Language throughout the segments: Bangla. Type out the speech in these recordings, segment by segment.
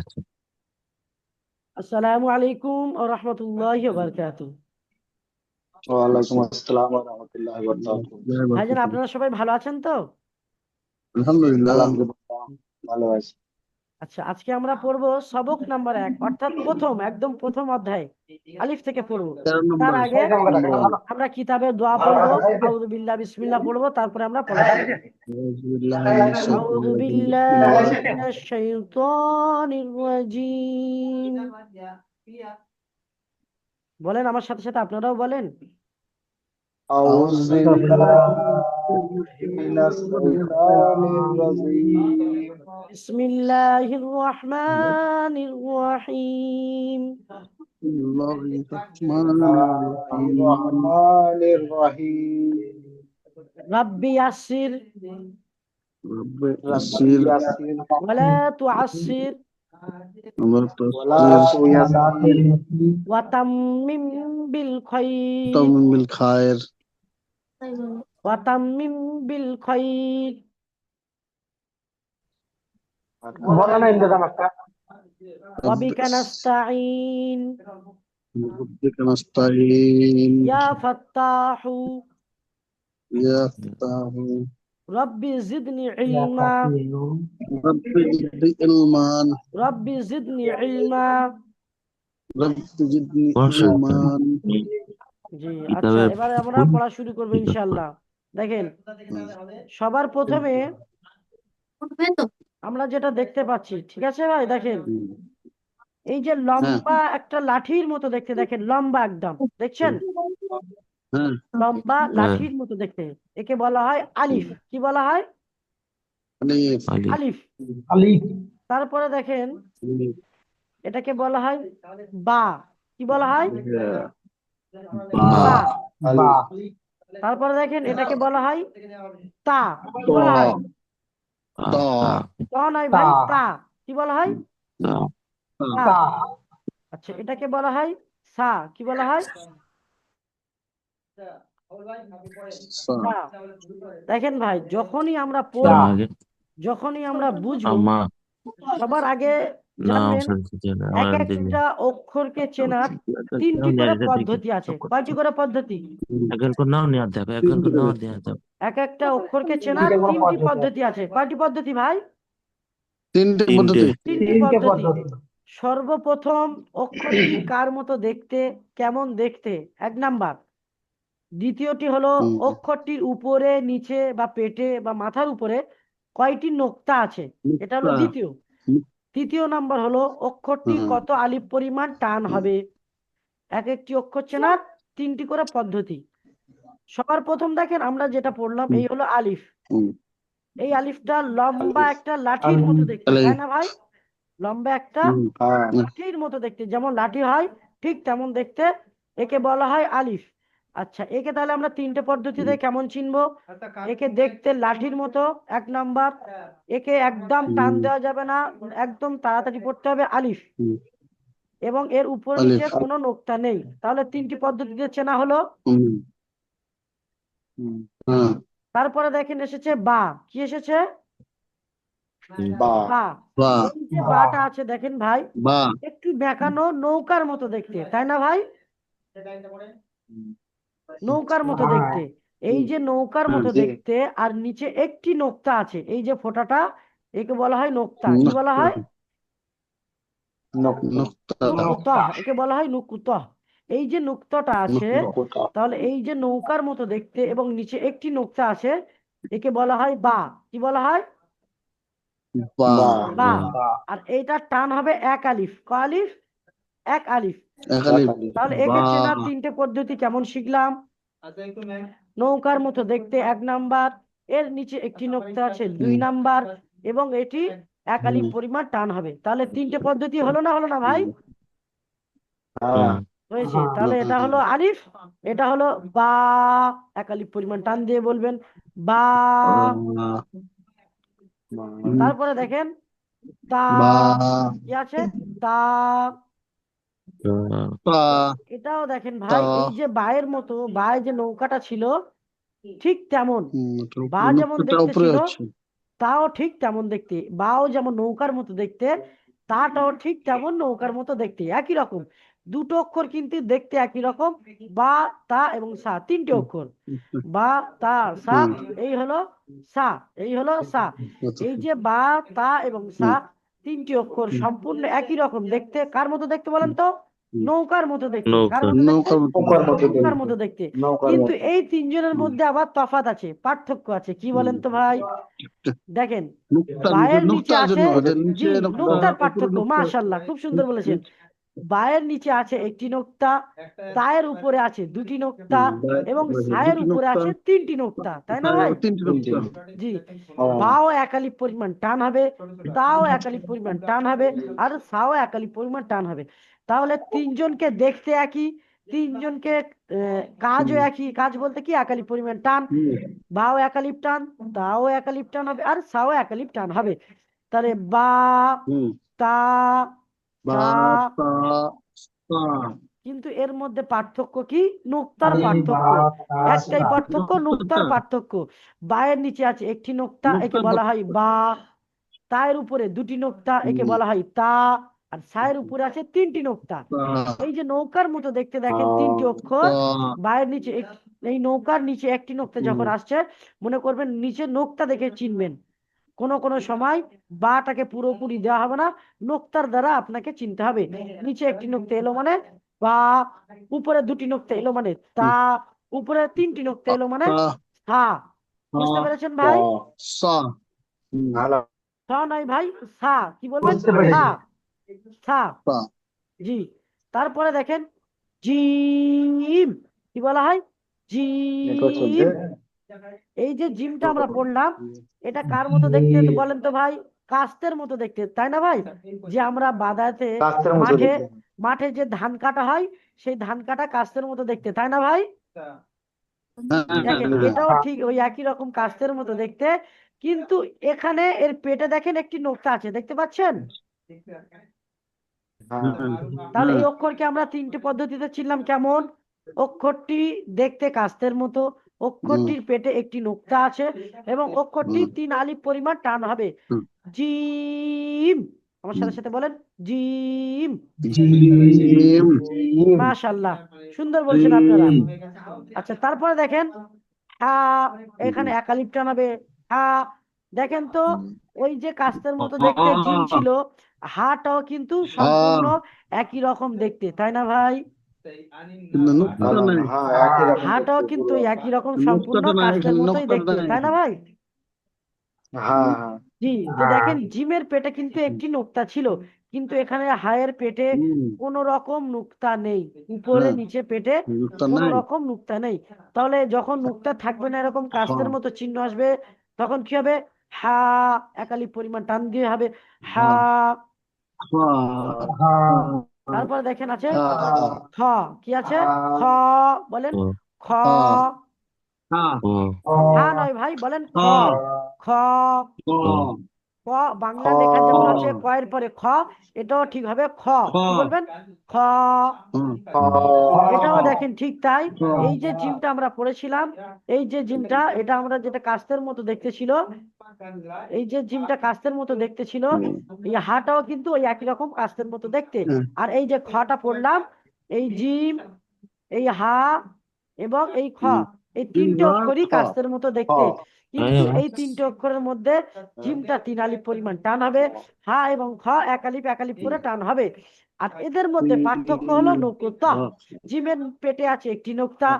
আচ্ছা। আসসালামু আলাইকুম ওয়া রাহমাতুল্লাহি ওয়া বারাকাতুহু। ওয়ালাইকুম আসসালাম ওয়া রাহমাতুল্লাহি ওয়া বারাকাতুহু। ভাইজান, আপনারা সবাই ভালো আছেন তো? আলহামদুলিল্লাহ। আলহামদুলিল্লাহ, ভালো আছি। আচ্ছা, আজকে আমরা পড়বো সবক নাম্বার 1, অর্থাৎ একদম প্রথম অধ্যায় আলিফ থেকে পড়বো। 13 তার নম্বর। আগে 13 নম্বর। আমরা কিতাবের দোয়া পড়বো, আউযু বিল্লাহ বিসমিল্লাহ পড়বো, তারপরে আমরা পড়া শুরু করব। আউযু বিল্লাহি মিনাশ আউযু শাইতানির রাজিম। বিল্লাহি বিসমিল্লাহ। মিনাশ শাইতানির রাজিম। বলেন আমার সাথে সাথে, আপনারাও বলেন। আউযু বিল্লাহি মিনাশ শাইতানির রাজিম। বিসমিল্লাহির রহমানির রহিম। বিসমিল্লাহির রহমানির বিসমিল্লাহির রহিম। রহমানির রহিম। রাব্বি ইয়াসসির রব্বে রাব্বি ইয়াসসির ইয়াসসির ওয়ালা তুআসসির আমার ওয়ালা তাসসির তুয়াসসির ওয়া তাম্মিম বিল খাইর তামিল খায়ের। ওয়া তাম্মিম বিল খাইর। ওয়া বিকা নাস্তাঈন রব্বিকা নাস্তাইন। ইয়া ফাত্তাহু ইয়া ফাতাহু। রাব্বি জিদনি ইলমা রব্বি জিদনি ইলমান। রাব্বি জিদনি ইলমা। রব্বি জিদনি বর্ষা ইলমান। জি, আচ্ছা, কিতাবের এবারে আমরা পড়া শুরু করবো ইনশাআল্লাহ। দেখেন, সবার প্রথমে আমরা যেটা দেখতে পাচ্ছি, ঠিক আছে ভাই, দেখেন এই যে হ্যাঁ লম্বা একটা লাঠির মতো দেখতে, দেখেন লম্বা একদম, দেখছেন হ্যাঁ। লম্বা হ্যাঁ, লাঠির মতো দেখতে, একে বলা হয় আলিফ। কি বলা হয়? আলিফ। আলিফ। আলিফ। তারপরে দেখেন আলিফ। এটাকে বলা হয় বা। কি বলা হয়? বা। বা। আলিফ। তারপরে দেখেন এটাকে বলা হয় তা। কি ত। বলা হয়? ত। তা ত নয় ভাই, তা। কি বলা হয়? তা তা। আচ্ছা, এটাকে বলা হয় সা। কি বলা হয়? সা। সা। দেখেন ভাই, যখনই আমরা তার পড়বো, আগে যখনই আমরা বুঝবো, আমা সবার আগে নাম জানবেন সরস্বতী এক আমার দিদি একটা অক্ষরকে চেনার 3টি করে পদ্ধতি আছে। কয়টি করে পদ্ধতি? একজন কোন নাও নিয়ে দেখো, একজন কোন নাও দিয়ে দাও। এক একটা অক্ষরকে চেনার 3টি পদ্ধতি আছে। কয়টি পদ্ধতি ভাই? তিনটে তিনটে। পদ্ধতি। 3টি পদ্ধতি। সর্বপ্রথম, অক্ষরটি কার মতো দেখতে, কেমন দেখতে, 1 নাম্বার। দ্বিতীয়টি হলো হুম অক্ষরটির উপরে, নিচে বা পেটে বা মাথার উপরে কয়টি নোক্তা আছে, এটা হলো মুক্তা। দ্বিতীয়। তৃতীয় নাম্বার হলো অক্ষরটির হ্যাঁ। কত আলিফ পরিমাণ টান হবে। এক একটি অক্ষর চেনার 3টি করে পদ্ধতি। সবার প্রথম দেখেন আমরা যেটা পড়লাম, এই হলো আলিফ। হুম। এই আলিফটা লম্বা আলিফ। একটা লাঠির মতো দেখতে, তাই আলিফ। না ভাই? লম্বা একটা হ্যাঁ। লাঠির মতো দেখতে, যেমন লাঠি হয় ঠিক তেমন দেখতে, একে বলা হয় আলিফ। আচ্ছা, একে তাহলে আমরা 3টে পদ্ধতিতে কেমন চিনবো? একে দেখতে লাঠির মতো, 1 নাম্বার। একে একদম টান দেওয়া যাবে না, একদম তাড়াতাড়ি পড়তে হবে, আলিফ। হুম। এবং এর উপর নিচে আলিফ। কোনো নোক্তা নেই। তাহলে 3টি পদ্ধতিতে চেনা হলো। হুম। হ্যাঁ। তারপরে দেখেন এসেছে বা। কি এসেছে? বা। বা। বা। এই যে বাটা আছে দেখেন ভাই, বা। একটু বেঁকানো নৌকার মতো দেখতে, তাই না ভাই? নৌকার মতো দেখতে। এই যে নৌকার মতো জি। দেখতে, আর নিচে একটি নোক্তা আছে, এই যে ফোঁটাটা, একে বলা হয় নোক্তা। কি বলা হয়? নুক্তা। নুকুতাহ, একে বলা হয় নুকুতাহ। এই যে নুক্তাটা আছে, নুক্তা। তাহলে এই যে নৌকার মতো দেখতে এবং নিচে একটি নোক্তা আছে, একে বলা হয় বা। কি বলা হয়? বা। বা। বা। বা আর এইটার টান হবে 1 আলিফ। ক আলিফ? 1 আলিফ। এক আলিফ। তাহলে বা। একে চেনার 3টে পদ্ধতি কেমন শিখলাম? নৌকার মতো দেখতে 1 নাম্বার, এর নিচে একটি নোক্তা আছে 2 নাম্বার, এবং এটি 1 আলিফ পরিমাণ টান হবে। তাহলে 3টে পদ্ধতি হলো না, হলো না ভাই? হ্যাঁ। হয়েছে। তাহলে এটা হলো আলিফ, এটা হলো বা। 1 আলিফ পরিমাণ টান দিয়ে বলবেন বা। তারপরে দেখেন তা। বা। কি আছে? তা। তা। এটাও দেখেন তা। ভাই, এই যে বায়ের মতো, বায়ে যে নৌকাটা ছিল ঠিক তেমন, বা যেমন নুক্তাটা দেখতে উপরে ছিল, আছে। তাও ঠিক তেমন দেখতে। বাও যেমন নৌকার মতো দেখতে, তাটাও ঠিক তেমন নৌকার মতো দেখতে, একই রকম। দুটো অক্ষর কিন্তু দেখতে একই রকম, বা, তা এবং সা, তিনটে অক্ষর। বা, তা, সা, এই হলো সা, এই হলো সা। এই যে বা, তা এবং সা, তিনটি অক্ষর সম্পূর্ণ একই রকম দেখতে। কার মতো দেখতে বলেন তো? নৌকার মতো দেখতে। কার নৌকা। মতো দেখতে? নৌকার মতো নৌকার মতো নৌকার দেখতে। মতো দেখতে। নৌকার কিন্তু মতো। এই তিনজনের মধ্যে আবার তফাৎ আছে, পার্থক্য আছে। কি বলেন তো ভাই? দেখেন, বায়ের নিচে নুক্তার আছে, জন্য ওদের নিচে জি, নুক্তা, নোক্তার উপরে পার্থক্য, নুক্তা। মাশাআল্লাহ, খুব সুন্দর বলেছেন। বায়ের নিচে আছে একটি নোক্তা, তায়ের উপরে আছে দুটি নোক্তা, এবং সায়ের দুটি উপরে নুক্তা, আছে তিনটি নোক্তা, তাই না ভাই? তিনটি নুক্তা। জি। হ্যাঁ। বাও একালিপ পরিমাণ টান হবে, তাও একালিপ পরিমাণ টান হবে, আর সাও একালিপ পরিমাণ টান হবে। তাহলে তিনজনকে দেখতে একই, তিনজনকে কাজও একই। কাজ বলতে কি? একালিপ পরিমাণ টান। বাও একালিপ টান, তাও একালিপ টান হবে, আর সাও একালিপ টান হবে। তাহলে বা, তা, বা, সা। তা, সা। কিন্তু এর মধ্যে পার্থক্য কি? নোক্তার পার্থক্য। একটাই পার্থক্য, নোক্তার পার্থক্য। বায়ের নিচে আছে একটি নোক্তা, একে নুক্তার বলা হয় বা। তায়ের উপরে দুটি নোক্তা, একে বলা হয় তা। আর সায়ের উপরে আছে তিনটি নোক্তা। এই যে নৌকার মতো দেখতে, দেখেন তিনটি অক্ষর, বায়ের নিচে এই নৌকার নিচে একটি নোক্তা যখন আসছে, মনে করবেন নিচে নোক্তা দেখে চিনবেন। কোনো কোনো সময় বাটাকে পুরোপুরি দেওয়া হবে না, নোক্তার দ্বারা আপনাকে চিনতে হবে। নিচে একটি নোক্তা এলো মানে বা, উপরে দুটি নোক্তা এলো মানে তা, উপরে তিনটি নোক্তা এলো মানে সা। বুঝতে পেরেছেন ভাই? সা। ভালো। সা নয় ভাই, সা। কি বলবেন? বুঝতে সা, পেরেছি। সা। সা। জি। তারপরে দেখেন জিম, কি বলা হয়? নেটওয়ার্ক চলছে। জিম। এই যে জিমটা আমরা পড়লাম, এটা কার মতো দেখতে বলেন তো ভাই? কাস্তের মতো দেখতে, তাই না ভাই? যে আমরা বাদাতে, কাস্তের মতো মাঠে, দেখতে। মাঠে যে ধান কাটা হয়, সেই ধান কাটা কাস্তের মতো দেখতে, তাই না ভাই? দেখেন এটাও ঠিক ওই একই রকম কাস্তের মতো দেখতে। কিন্তু এখানে এর পেটে দেখেন একটি নোক্তা আছে, দেখতে পাচ্ছেন? হ্যাঁ। তাহলে এই অক্ষরকে আমরা তিনটে পদ্ধতিতে চিনলাম। কেমন? অক্ষরটি দেখতে কাস্তের মতো, অক্ষরটির পেটে একটি নোক্তা আছে, এবং অক্ষরটি 3 আলিফ পরিমাণ টান হবে। জিম। আমার সাথে সাথে বলেন, জিম। জিম। মাশাআল্লাহ, সুন্দর বলছেন আপনারা। আচ্ছা, তারপরে দেখেন হা, এখানে একালিপ টান হবে। হা, দেখেন তো, ওই যে কাস্তের মতো দেখতে জিম ছিল, হাটাও কিন্তু সম্পূর্ণ একই রকম দেখতে, তাই না ভাই? কিন্তু নুক্তা নাই, হ্যাঁ, একই রকম হাটাও দেখতে কিন্তু পুরো। একই রকম সম্পূর্ণ নুক্তাটা নাই কাস্তের এখানে, মতোই নুক্তাটা দেখতে, নাই তাই না এখানে। ভাই? হ্যাঁ, হ্যাঁ। জি। তো দেখেন জিমের পেটে কিন্তু একটি নোক্তা ছিল, কিন্তু এখানে হায়ের পেটে কোন রকম নুক্তা নেই, উপরে নিচে পেটে নুক্তা কোন নাই। রকম নুক্তা নেই। তাহলে যখন নুক্তা থাকবে না, এরকম কাস্তের মতো চিহ্ন আসবে, তখন কি হবে? হা, একালি পরিমাণ টান দিয়ে হবে হা। তারপরে দেখেন আছে খ, কি আছে? খ, বলেন খ। হা নয় ভাই, বলেন খ। খ, ক। বাংলা লেখা যেমন আছে ক এর পরে খ, এটাও ঠিক হবে খ। কি বলবেন? খ। এটাও দেখেন ঠিক তাই। এই যে জিমটা আমরা পড়েছিলাম, এই যে জিমটা, এটা আমরা যেটা কাস্তের মতো দেখতে ছিল, এই যে জিমটা কাস্তের মতো দেখতে ছিল, এই হাটাও কিন্তু ওই একই রকম কাস্তের মতো দেখতে। আর এই যে খটা পড়লাম, এই জিম, এই হা এবং এই খ, এই তিনটে অক্ষরই কাস্তের মতো দেখতে। কিন্তু এই তিনটে অক্ষরের মধ্যে জিমটা 3 আলিফ পরিমাণ টান হবে, হা এবং খ এক আলিফ এক আলিফ করে টান হবে। আর এদের মধ্যে পার্থক্য হলো নোক্তা। জিমের পেটে আছে একটি নোক্তা,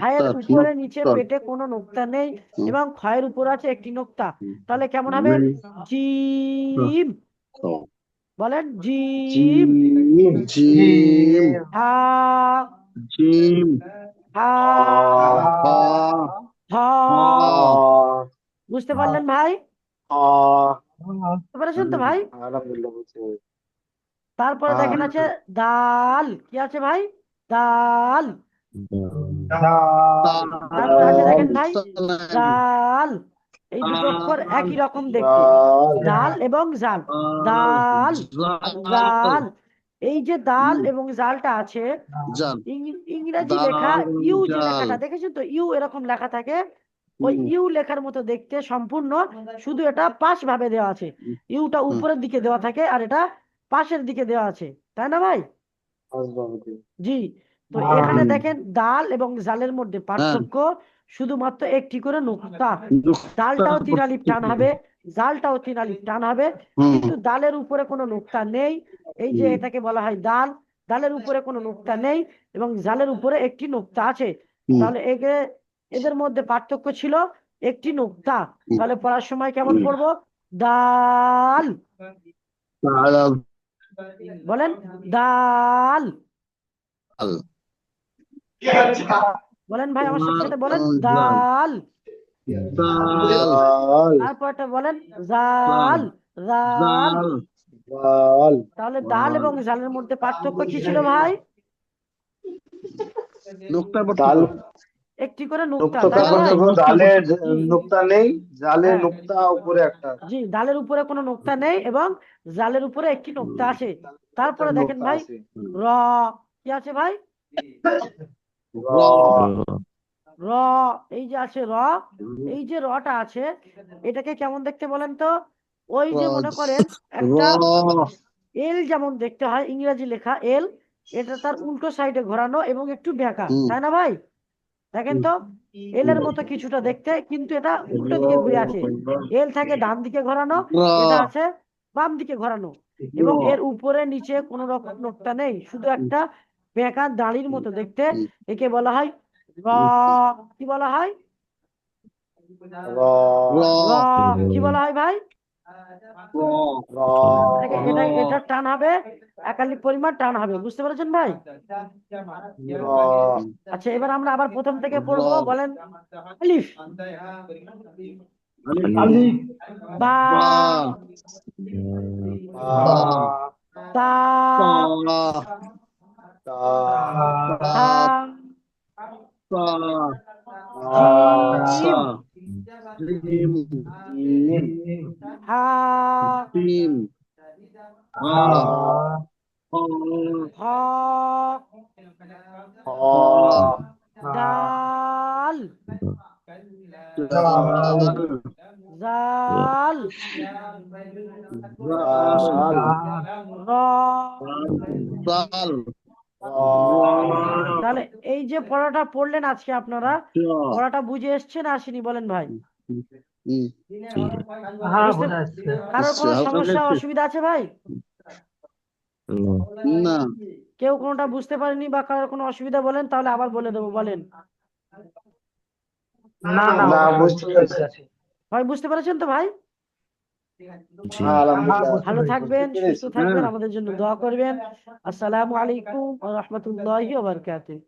হায়ের উপরে নিচে পেটে কোনো নোক্তা নেই, এবং খয়ের উপর আছে একটি নোক্তা। তাহলে কেমন হবে? জিম। বলেন জিম। জিম। হা, জিম। হা, হা। হা। বুঝতে পারলেন ভাই? বুঝতে পেরেছেন তো ভাই? আলহামদুলিল্লাহ, বুঝতে পেরেছি। তারপরে দেখেন আছে দাল, কি আছে ভাই? দাল। তারপরে আছে দেখেন ভাই জাল। এই দুটো অক্ষর একই রকম দেখতে, দাল এবং জাল। দাল, জাল। এই যে দাল এবং জালটা আছে, জাল। ইংরেজি লেখা দাল, ইউ যে জাল। লেখাটা দেখেছেন তো, ইউ এরকম লেখা থাকে, ওই ইউ লেখার মতো দেখতে সম্পূর্ণ, শুধু এটা পাশ ভাবে দেওয়া আছে। ইউটা উপরের দিকে দেওয়া থাকে, আর এটা পাশের দিকে দেওয়া আছে, তাই না ভাই? আসবাবদি। জি। তো এখানে দেখেন দাল এবং জালের মধ্যে হ্যাঁ পার্থক্য শুধুমাত্র একটি করে নুক্তা। নুক্তা দালটাও 3 আলিফ টান পার্থক্য। হবে, জালটাও 3 আলিফ টান হবে, হুম কিন্তু দালের উপরে কোনো নুক্তা নেই। এই যে হুম এটাকে বলা হয় দাল, দালের উপরে কোনো নুক্তা নেই এবং জালের উপরে একটি নুক্তা আছে। হুম তাহলে এদের মধ্যে পার্থক্য ছিল একটি নুক্তা। হুম তাহলে পড়ার সময় কেমন হুম। পড়বো? দাল, তাহলে বলেন দাল, দাল বলেন ভাই আমার সাথে সাথে বলেন দাল দাল। দাল দাল তারপরটা বলেন জাল, জাল। দাল দাল তাহলে দাল এবং জালের মধ্যে পার্থক্য কি ছিল ভাই? নুক্তার দাল পার্থক্য। একটি করে নুক্তা, নুক্তা তাই না ভাই? পার্থক্য, দালের জি নুক্তা নেই, জালে হ্যাঁ, নুক্তা উপরে একটা আছে। জি, দালের উপরে কোনো নুক্তা নেই এবং জালের উপরে একটি নুক্তা আছে। একটা তারপরে দেখেন নুক্তা ভাই আছে। র, কি আছে ভাই? র র, এই যে আছে র, এই যে রটা আছে এটাকে কেমন দেখতে বলেন তো? ওই যে মনে করেন একটা এল যেমন দেখতে হয়, ইংরেজি লেখা এল, এটা তার উল্টো সাইডে ঘোরানো এবং একটু বেঁকা, তাই না ভাই? দেখেন তো এল এর মতো কিছুটা দেখতে, কিন্তু এটা উল্টো দিকে ঘুরে আছে। এল থাকে ডান দিকে ঘোরানো, এটা আছে বাম দিকে ঘোরানো, এবং এর উপরে নিচে কোনো রকম নোকটা নেই, শুধু একটা বেঁকা দাড়ির মতো দেখতে। একে বলা হয় র। কি বলা হয়? র র। কি বলা হয় ভাই? র এটা টান হবে, একালিক পরিমাণ টান হবে, বুঝতে পেরেছেন ভাই? র আচ্ছা, এবার আমরা আবার প্রথম থেকে পড়বো, বলেন আলিফ, আলিফ বা, বা তা, তা থা, তা জিম, জিম হা, হা হ, হ ডাল, দাল জাল, দাল র। তাহলে এই যে পড়াটা পড়লেন আজকে আপনারা, পড়াটা বুঝে এসছে না আসেনি বলেন ভাই? কারোর কোনো সমস্যা অসুবিধা আছে ভাই? না কেউ কোনোটা বুঝতে পারেনি বা কারোর কোনো অসুবিধা বলেন, তাহলে আবার বলে দেবো, বলেন। না, বুঝতে পেরেছি। ভাই বুঝতে পেরেছেন তো ভাই? জি আলহামদুলিল্লাহ ভালো থাকবেন, বুঝতে সুস্থ পেরেছি। থাকবেন, আমাদের জন্য দোয়া করবেন। আসসালামু আলাইকুম ওয়া রাহমাতুল্লাহি ওয়া বারাকাতুহু।